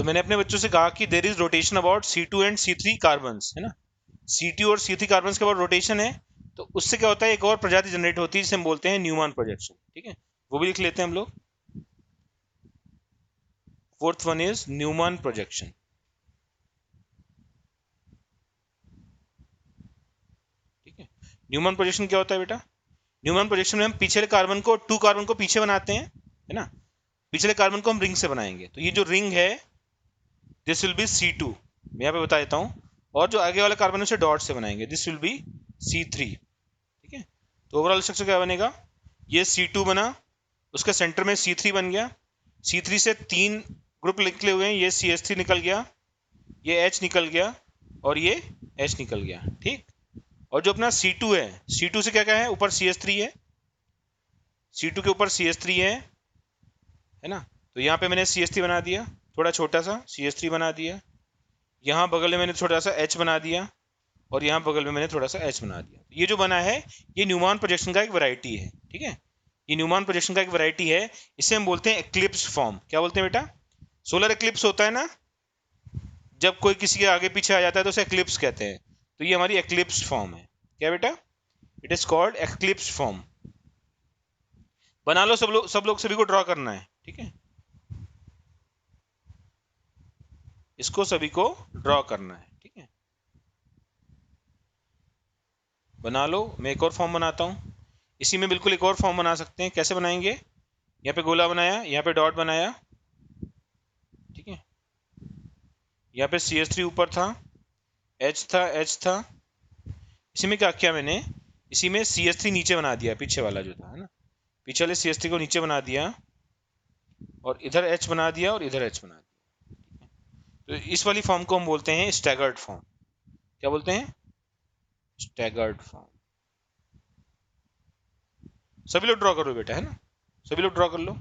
तो मैंने अपने बच्चों से कहा कि there is rotation about C2 and C3 carbons, है ना। C2 और C3 कार्बन्स के बाद रोटेशन है, तो उससे क्या होता है, एक और प्रजाति जनरेट होती है जिसे हम बोलते हैं न्यूमैन प्रोजेक्शन। ठीक है, वो भी लिख लेते हैं हम लोग। Fourth one is Newman projection. ठीक है, न्यूमैन प्रोजेक्शन क्या होता है बेटा? न्यूमैन प्रोजेक्शन में हम पिछले कार्बन को, 2 कार्बन को पीछे बनाते हैं, है ना। पिछले कार्बन को हम रिंग से बनाएंगे, तो ये जो रिंग है दिस विल बी C2, मैं यहाँ पे बता देता हूँ। और जो आगे वाला कार्बन है उसे डॉट से बनाएंगे, दिस विल बी C3। ठीक है, तो ओवरऑल स्ट्रक्चर क्या बनेगा, ये C2 बना, उसका सेंटर में C3 बन गया, C3 से 3 ग्रुप निकले हुए हैं, ये CH3 निकल गया, ये H निकल गया और ये H निकल गया। ठीक, और जो अपना C2 है, C2 से क्या क्या है, ऊपर CH3 है, C2 के ऊपर CH3 है ना। तो यहाँ पे मैंने CH3 बना दिया, थोड़ा छोटा सा CH3 बना दिया, यहाँ बगल में मैंने थोड़ा सा H बना दिया, और यहाँ बगल में मैंने थोड़ा सा H बना दिया। ये जो बना है ये न्यूमैन प्रोजेक्शन का एक वैरायटी है। ठीक है, ये न्यूमैन प्रोजेक्शन का एक वैरायटी है, इसे हम बोलते हैं एक्लिप्स फॉर्म। क्या बोलते हैं बेटा? सोलर एक्लिप्स होता है ना, जब कोई किसी के आगे पीछे आ जाता है तो उसे एक्लिप्स कहते हैं। तो ये हमारी एक्लिप्स फॉर्म है। क्या बेटा? It is called eclipse form. बना लो सब लोग सभी को ड्रॉ करना है। ठीक है, इसको सभी को ड्रॉ करना है। ठीक है, बना लो। मैं एक और फॉर्म बनाता हूँ, इसी में बिल्कुल एक और फॉर्म बना सकते हैं। कैसे बनाएंगे? यहाँ पे गोला बनाया, यहाँ पे डॉट बनाया, ठीक है, यहाँ पे CH3 ऊपर था, H था, H था। इसी में क्या किया मैंने, इसी में CH3 नीचे बना दिया, पीछे वाला जो था, है ना, पीछे वाले CH3 को नीचे बना दिया, और इधर H बना दिया और इधर H बना दिया। तो इस वाली फॉर्म को हम बोलते हैं स्टैगर्ड फॉर्म। क्या बोलते हैं? Staggered form. सभी लोग ड्रॉ करो बेटा, है ना, सभी लोग ड्रॉ कर लो।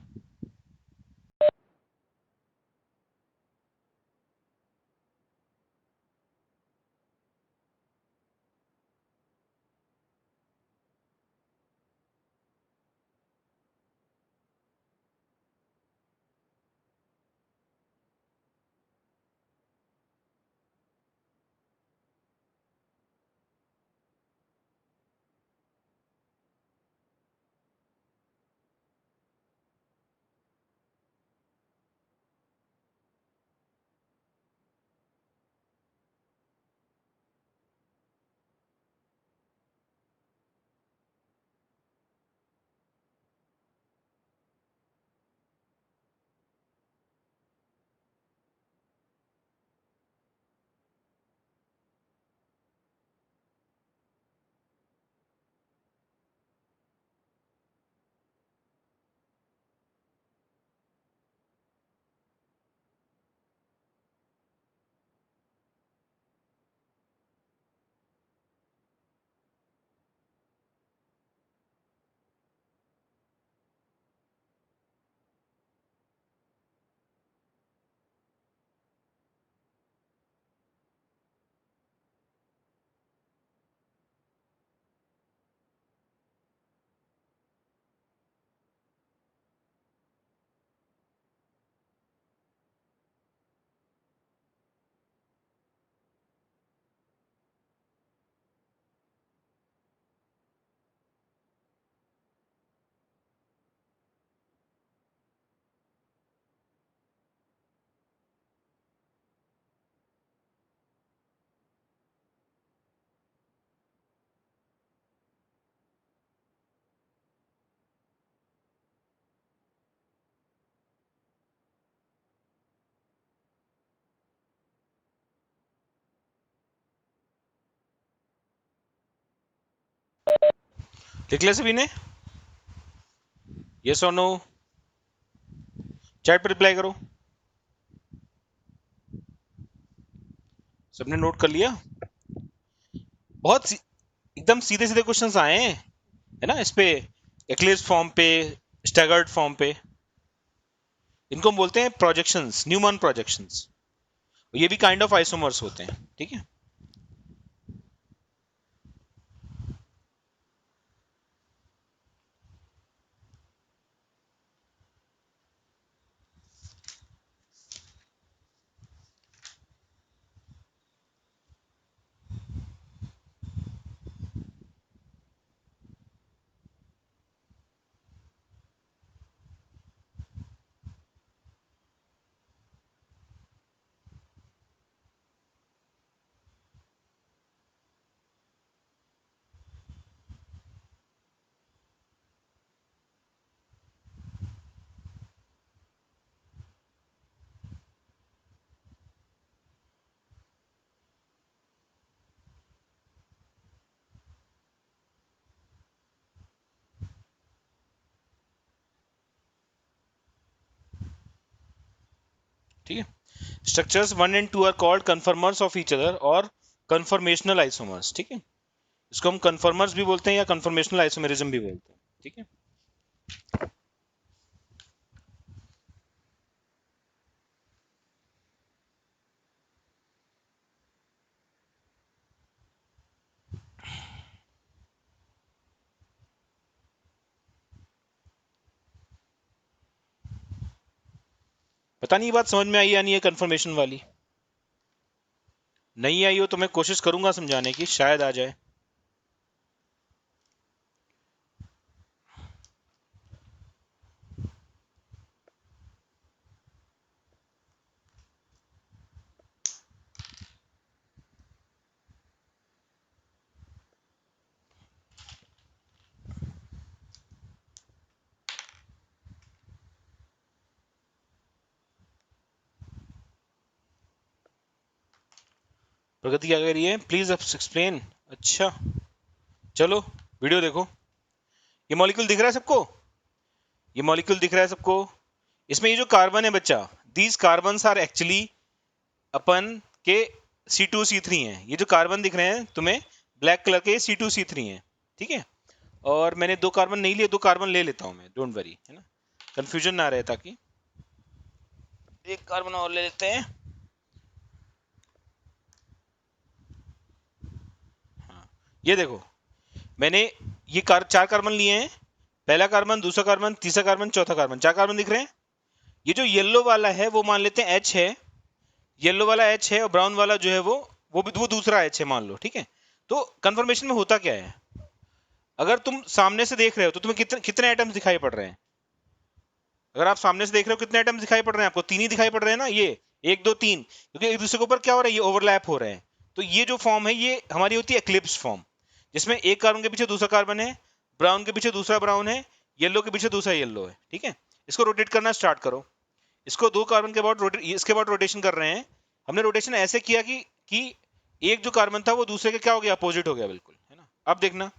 लिख लिया सभी ने? यस और नो? चैट पर रिप्लाई करो। सबने नोट कर लिया? बहुत एकदम सीधे सीधे क्वेश्चंस आए हैं, है ना, इस पे, एक्लिप्स फॉर्म पे, स्टैगर्ड फॉर्म पे। इनको हम बोलते हैं प्रोजेक्शंस, न्यूमैन प्रोजेक्शंस। ये भी काइंड ऑफ आइसोमर्स होते हैं। ठीक है, ठीक है। Structures 1 and 2 are called conformers of each other और कन्फर्मेशनल आइसोमर्स। ठीक है, इसको हम कन्फर्मर्स भी बोलते हैं या कन्फर्मेशनल आइसोमेरिज्म भी बोलते हैं। ठीक है, पता नहीं ये बात समझ में आई या नहीं है कन्फर्मेशन वाली। नहीं आई हो तो मैं कोशिश करूंगा समझाने की, शायद आ जाए। प्रगति क्या कह रही है, प्लीज एक्सप्लेन। अच्छा चलो वीडियो देखो। ये मॉलिक्यूल दिख रहा है सबको, ये मॉलिक्यूल दिख रहा है सबको। इसमें ये जो कार्बन है बच्चा, दीज कार्बन आर एक्चुअली अपन के C2C3 हैं। ये जो कार्बन दिख रहे हैं तुम्हें ब्लैक कलर के, C2C3 हैं। ठीक है, और मैंने 2 कार्बन नहीं लिए, 2 कार्बन ले लेता हूं मैं, डोंट वरी, है ना, कंफ्यूजन ना रहे। ताकि 1 कार्बन और ले लेते हैं। हाँ, ये देखो मैंने ये 4 कार्बन लिए हैं। पहला कार्बन, दूसरा कार्बन, तीसरा कार्बन, चौथा कार्बन, 4 कार्बन दिख रहे हैं। ये जो येलो वाला है वो मान लेते हैं H है, येलो वाला H है, और ब्राउन वाला जो है वो दूसरा H है मान लो। ठीक है, तो कंफर्मेशन में होता क्या है, अगर तुम सामने से देख रहे हो तो तुम्हें कितने कितने एटम्स दिखाई पड़ रहे हैं। अगर आप सामने से देख रहे हो कितने एटम्स दिखाई पड़ रहे हैं आपको, 3 ही दिखाई पड़ रहे हैं ना, ये 1 2 3, क्योंकि एक दूसरे के ऊपर क्या हो रहा है, ये ओवरलैप हो रहे हैं। तो ये जो फॉर्म है ये हमारी होती है एक्लिप्स फॉर्म, जिसमें एक कार्बन के पीछे दूसरा कार्बन है, ब्राउन के पीछे दूसरा ब्राउन है, येलो के पीछे दूसरा येलो है। ठीक है, इसको रोटेट करना स्टार्ट करो। इसको 2 कार्बन के बाद इसके बाद रोटेशन कर रहे हैं। हमने रोटेशन ऐसे किया कि एक जो कार्बन था वो दूसरे के क्या हो गया, अपोजिट हो गया बिल्कुल, है ना। अब देखना,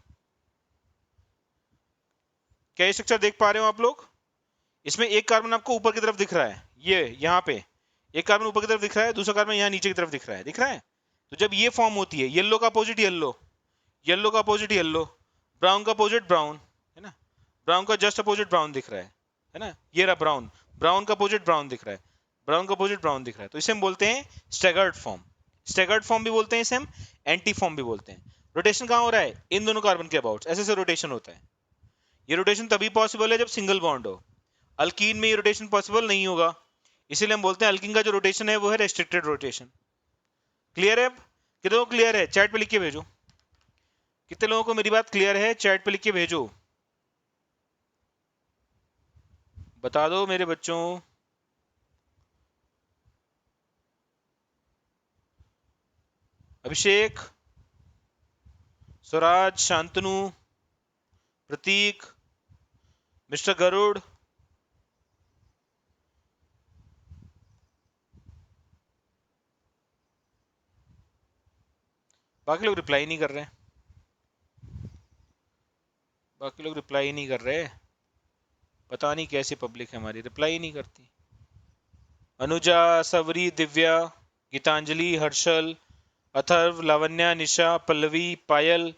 क्या ये स्ट्रक्चर देख पा रहे हो आप लोग। इसमें एक कार्बन आपको ऊपर की तरफ दिख रहा है, ये यहाँ पे एक कार्बन ऊपर की तरफ दिख रहा है, दूसरा कार्बन यहाँ नीचे की तरफ दिख रहा है, दिख रहा है। तो जब ये फॉर्म होती है, येलो का अपोजिट येलो, येलो का अपोजिट येलो, ब्राउन का अपोजिट ब्राउन, है ना, ब्राउन का जस्ट अपोजिट ब्राउन दिख रहा है ना, ये रहा ब्राउन, ब्राउन का अपोजिट ब्राउन दिख रहा है, ब्राउन का अपोजिट ब्राउन दिख रहा है। तो इसे हम बोलते हैं स्टेगर्ड फॉर्म। स्टेगर्ड फॉर्म भी बोलते हैं इसे हम, एंटी फॉर्म भी बोलते हैं। रोटेशन कहाँ हो रहा है, इन दोनों कार्बन के अबाउट, ऐसे से रोटेशन होता है। ये रोटेशन तभी पॉसिबल है जब सिंगल बॉन्ड हो। अल्कीन में ये रोटेशन पॉसिबल नहीं होगा, इसीलिए हम बोलते हैं अल्कीन का जो रोटेशन है वो है रेस्ट्रिक्टेड रोटेशन। क्लियर है, कितने लोगों को क्लियर है, चैट पे लिख के भेजो। कितने लोगों को मेरी बात क्लियर है, चैट पे लिख के भेजो, बता दो मेरे बच्चों। अभिषेक, स्वराज, शांतनु, प्रतीक, मिस्टर गरुड़, बाकी लोग रिप्लाई नहीं कर रहे हैं, बाकी लोग रिप्लाई ही नहीं कर रहे। पता नहीं कैसी पब्लिक है हमारी, रिप्लाई ही नहीं करती। अनुजा, सवरी, दिव्या, गीतांजलि, हर्षल, अथर्व, लावण्या, निशा, पल्लवी, पायल,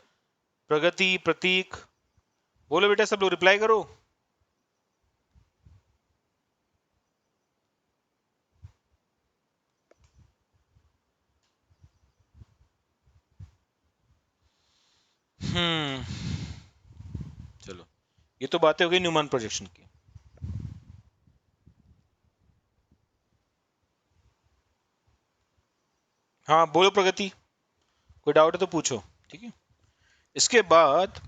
प्रगति, प्रतीक, बोलो बेटा, सब लोग रिप्लाई करो। हम्म, चलो, ये तो बातें हो गई न्यूमैन प्रोजेक्शन की। हाँ बोलो प्रगति, कोई डाउट है तो पूछो। ठीक है, इसके बाद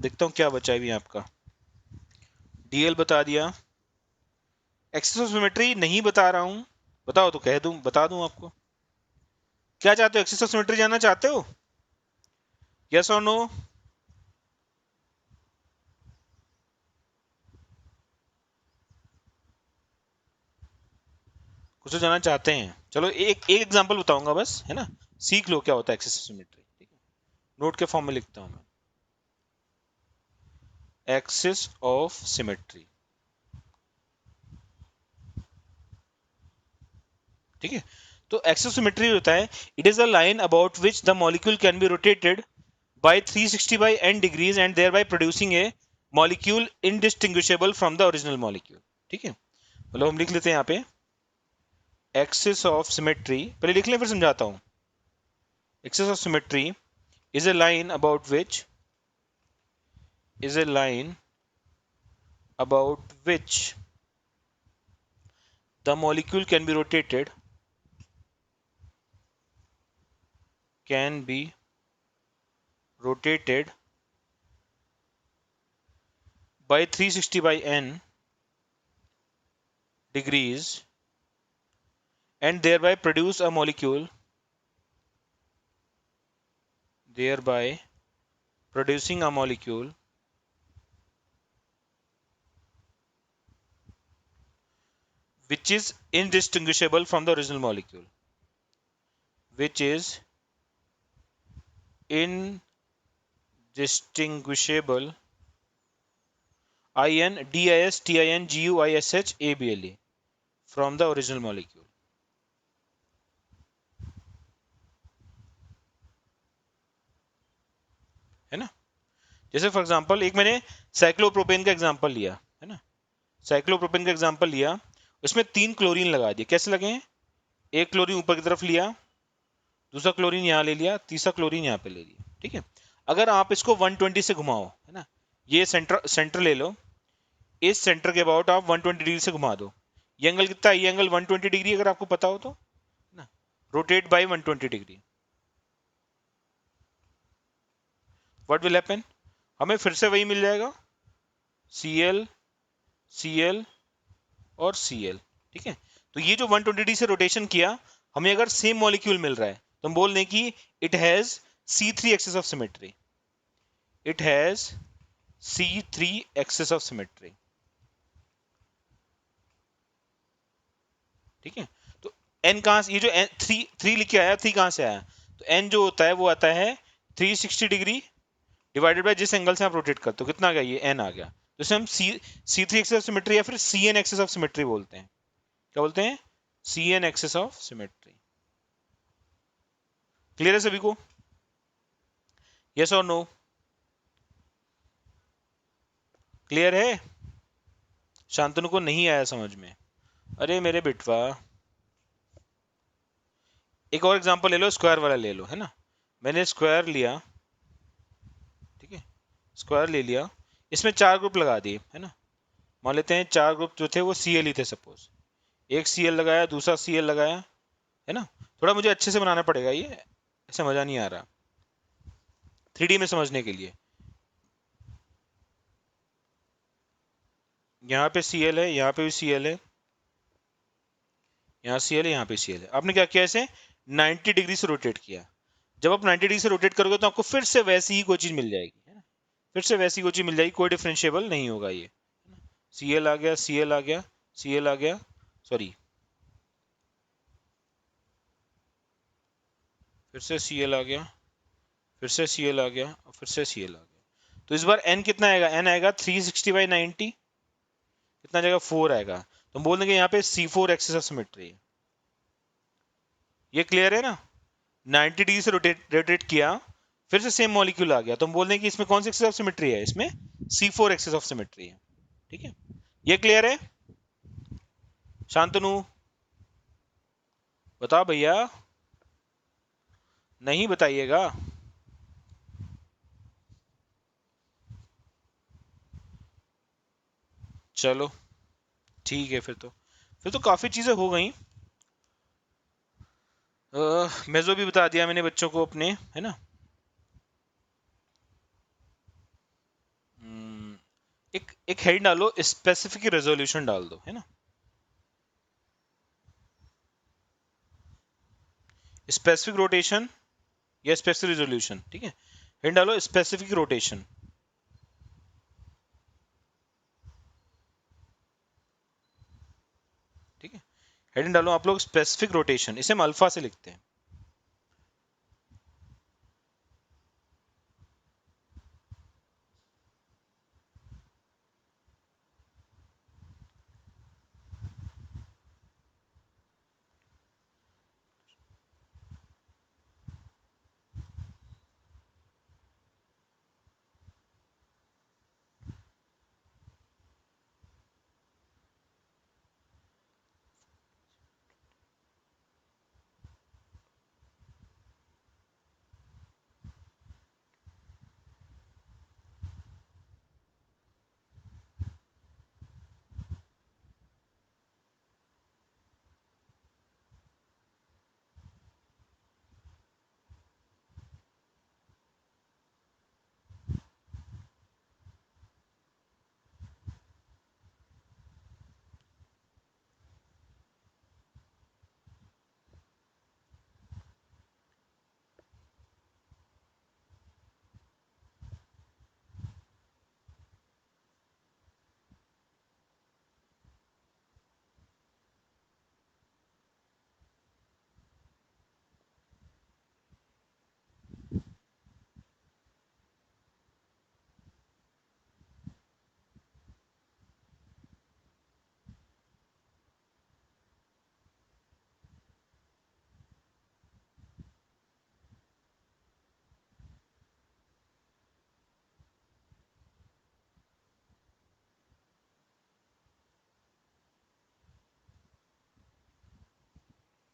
देखता हूँ क्या बचा है भी आपका। डीएल बता दिया, एक्सिस ऑफ सिमेट्री नहीं बता रहा हूँ, बताओ तो कह दूं, बता दूं आपको। क्या चाहते हो, एक्सिस ऑफ सिमेट्री जानना चाहते हो, यस और नो। कुछ तो जानना चाहते हैं, चलो एक एक एग्जांपल बताऊंगा बस, है ना, सीख लो क्या होता है एक्सिस ऑफ सिमेट्री। ठीक है, नोट के फॉर्म में लिखता हूं मैं, एक्सिस ऑफ सिमेट्री। ठीक है। तो एक्सिस ऑफ सिमेट्री होता है, it is a line about which the molecule can be rotated by 360 by n degrees and thereby producing a molecule indistinguishable from the original molecule। ठीक है, मतलब हम लिख लेते हैं यहाँ पे एक्सिस ऑफ सिमेट्री, पहले लिख लें फिर समझाता हूँ। Axis of symmetry is a line about which is a line about which the molecule can be rotated by 360 by n degrees and thereby produce a molecule, thereby producing a molecule which is indistinguishable from the original molecule, which is indistinguishable, indistinguishable from the original molecule। है ना, जैसे for example एक मैंने cyclopropane का example लिया, है ना, cyclopropane का एग्जांपल लिया, उसमें 3 क्लोरीन लगा दिए, कैसे लगे हैं, एक क्लोरीन ऊपर की तरफ लिया, दूसरा क्लोरीन यहाँ ले लिया, तीसरा क्लोरीन यहाँ पे ले लिया। ठीक है, अगर आप इसको 120 से घुमाओ, है ना, ये सेंटर ले लो, इस सेंटर के अबाउट आप 120 डिग्री से घुमा दो, ये एंगल कितना है, ये एंगल 120 डिग्री अगर आपको पता हो तो, ना, rotate bye 120 degree, what will happen, हमें फिर से वही मिल जाएगा, Cl Cl और Cl। ठीक है, तो ये जो 120 डिग्री से रोटेशन किया, हमें अगर सेम मॉलिक्यूल मिल रहा है तो हम बोल दें कि it has C3 axis of symmetry, it has C3 axis of symmetry. ठीक है, तो n कहां से, ये जो n 3 लिख के आया, 3 कहां से आया, तो n जो होता है वो आता है 360 डिग्री डिवाइडेड बाय जिस एंगल से आप रोटेट करते हो, कितना आ गया, ये n आ गया, तो इसे हम C3 एक्सिस ऑफ सिमेट्री या फिर Cn एक्सिस ऑफ सिमेट्री बोलते हैं। क्या बोलते हैं, Cn axis of symmetry. Clear है सभी को, यस और नो, क्लियर है, शांतनु को नहीं आया समझ में, अरे मेरे बिटवा, एक और एग्जांपल ले लो, स्क्वायर वाला ले लो, है ना, मैंने स्क्वायर लिया, ठीक है, स्क्वायर ले लिया, इसमें 4 ग्रुप लगा दिए, है ना, मान लेते हैं 4 ग्रुप जो थे वो Cl ही थे, सपोज एक Cl लगाया, दूसरा Cl लगाया, है ना, थोड़ा मुझे अच्छे से बनाना पड़ेगा, ये ऐसे मजा नहीं आ रहा 3D में समझने के लिए। यहाँ पे Cl है, यहाँ पे भी Cl है, यहाँ Cl है, यहाँ पे Cl है, आपने क्या किया, इसे 90 डिग्री से रोटेट किया, जब आप 90 डिग्री से रोटेट करोगे तो आपको फिर से वैसी ही कोई चीज मिल जाएगी, है ना, फिर से वैसी कोई चीज मिल जाएगी, कोई डिफरेंशिएबल नहीं होगा ये, Cl आ गया, Cl आ गया, Cl आ गया, सॉरी फिर से Cl आ गया, फिर से Cl आ गया और फिर से Cl आ गया, तो इस बार n कितना आएगा, n आएगा 360 बाई 90, कितना जाएगा 4 आएगा, तो हम बोल देंगे यहाँ पे C4 एक्सिस ऑफ सिमेट्री है। ये क्लियर है ना, 90 डिग्री से रोटेट किया, फिर से सेम मॉलिक्यूल आ गया, तो हम बोल देंगे कि इसमें कौन सी एक्सिस ऑफ सिमेट्री है, इसमें C4 एक्सिस ऑफ सिमेट्री है। ठीक है, ये क्लियर है, शांतनु बताओ भैया, नहीं बताइएगा, चलो ठीक है, फिर तो काफी चीजें हो गई, मेजो भी बता दिया मैंने बच्चों को अपने, है ना, एक हेड डालो, स्पेसिफिक रेजोल्यूशन डाल दो, है ना, स्पेसिफिक रोटेशन या स्पेसिफिक रेजोल्यूशन। ठीक है, हेड डालो स्पेसिफिक रोटेशन, ठीक है, हेडिंग डालो आप लोग स्पेसिफिक रोटेशन, इसे हम अल्फा से लिखते हैं।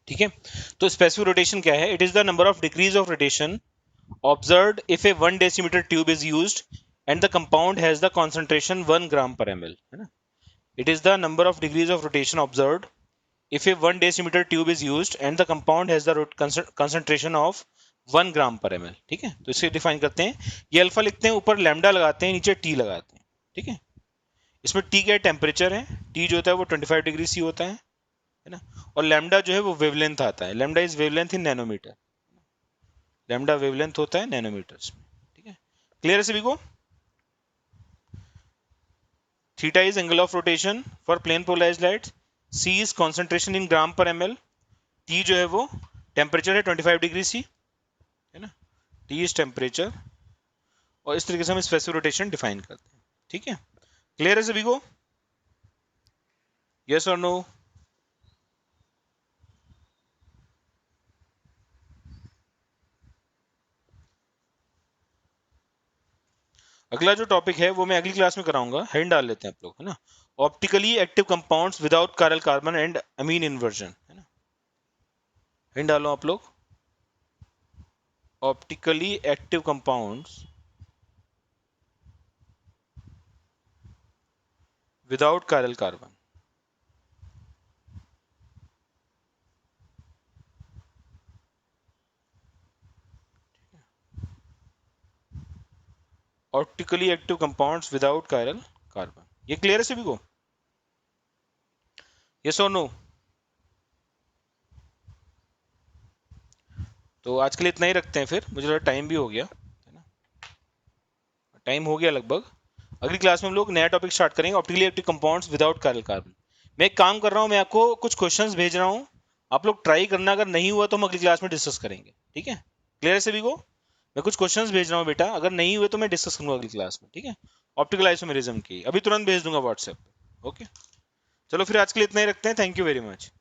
ठीक है, तो स्पेसिफिक रोटेशन क्या है? It is the number of degrees of rotation observed if a 1 decimeter tube is used and the compound has the concentration 1 gram per ml, है ना? It is the number of degrees of rotation observed if a 1 decimeter tube is used and the compound has the concentration of 1 gram per ml. ठीक है, तो इसे define करते हैं, ये alpha लिखते हैं, ऊपर लैम्डा लगाते हैं, नीचे टी लगाते हैं। ठीक है, इसमें टी क्या है? टेम्परेचर है, टी जो होता है वो 25 डिग्री सी होता है ना, और लैम्डा जो है वो वेवलेंथ आता है, lambda is wavelength in nanometer, lambda wavelength होता है नैनोमीटर्स में। ठीक है, क्लियर है सभी को? Theta is angle of rotation for plane polarized light, C is concentration in gram per ML, T जो है वो टेम्परेचर है 25 डिग्री सी, है ना, टी इज टेम्परेचर, और इस तरीके से हम स्पेसिफिक रोटेशन डिफाइन करते हैं। ठीक है, क्लियर है सभी को? यस और नो? अगला जो टॉपिक है वो मैं अगली क्लास में कराऊंगा, हेड डाल लेते हैं आप लोग, है ना, optically active compounds without chiral carbon and amine inversion, है ना, हेड डालो आप लोग, optically active compounds without chiral carbon, optically active compounds without chiral carbon. ये क्लियर है सभी को? यस और नो? तो आज के लिए इतना ही रखते हैं, फिर मुझे लगा टाइम भी हो गया, है ना, टाइम हो गया लगभग। अगली क्लास में हम लोग नया टॉपिक स्टार्ट करेंगे, optically active compounds without chiral carbon. मैं एक काम कर रहा हूँ, मैं आपको कुछ क्वेश्चंस भेज रहा हूँ, आप लोग ट्राई करना, अगर नहीं हुआ तो हम अगली क्लास में डिस्कस करेंगे। ठीक है, क्लियर है सभी को? मैं कुछ क्वेश्चंस भेज रहा हूँ बेटा, अगर नहीं हुए तो मैं डिस्कस करूंगा अगली क्लास में। ठीक है, ऑप्टिकल आइसोमेरिज्म की अभी तुरंत भेज दूंगा व्हाट्सएप पे। ओके, चलो फिर आज के लिए इतना ही रखते हैं, thank you very much.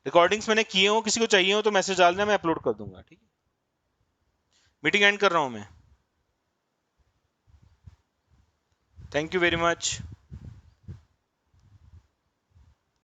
Recordings मैंने किए हो, किसी को चाहिए हो तो मैसेज डाल देना, मैं अपलोड कर दूंगा। ठीक है, मीटिंग एंड कर रहा हूँ मैं, थैंक यू वेरी मच।